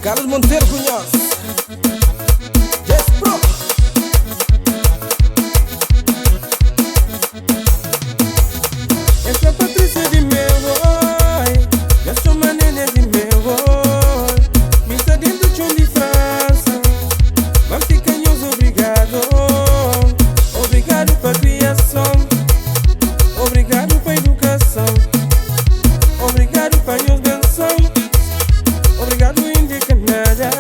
Carlos Monteiro conhece. Yes, bro. Eu sou Patrícia de meu oi, eu sou Manene de meu oi. Me está dentro de um de França, mas ficanhos obrigado. Obrigado pela criação, obrigado pela educação, obrigado pela benção, obrigado Índia Canadá.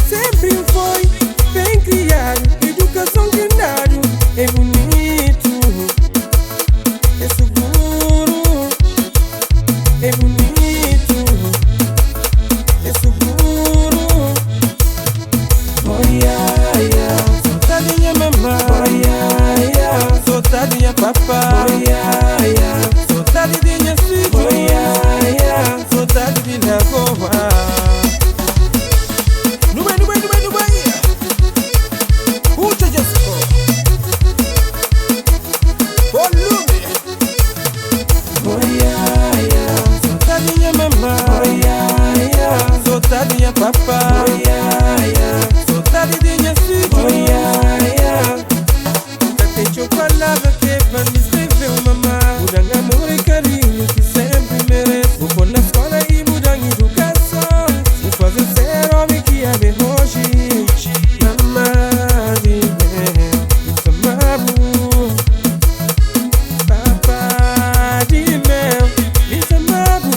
Sempre foi bem criado, educação de nada é bonito, é seguro, é bonito, é seguro. Oh yeah, yeah, soltadinha mamãe, oh yeah, yeah, soltadinha papá, oh yeah, yeah, soltadinha filho, oh yeah, yeah, soltadinha lagoa. Soltadinha papá, oh yeah, yeah, soltadinha filho, oh yeah, yeah. Até te palavra que vai me escrever mamá. Mudando amor e carinho que sempre merece. Vou pôr na escola e mudar em educação. Vou fazer ser homem que é bem hoje. Mamá, dime, me chamava. Papá, dime, me chamava.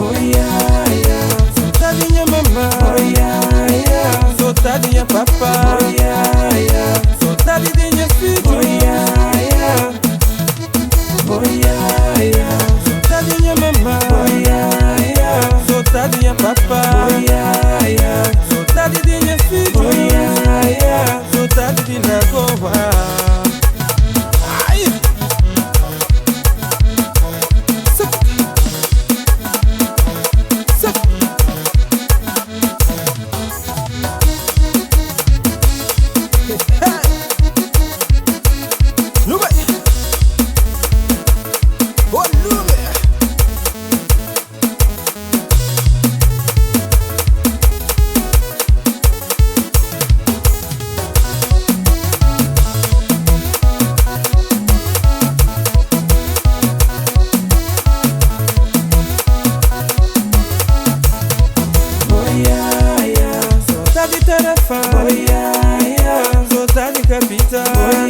Oh yeah, yeah, soltadinha mamãe, oh yeah, yeah, soltadinha papá, oh yeah, yeah, soltadinha filho, oh yeah, yeah, oh yeah, yeah, soltadinha mamãe, oh yeah, yeah, soltadinha papá, oh yeah, yeah, soltadinha filho, oh yeah, yeah, soltadinha lagoa. Oh yeah, yeah, solta de capital.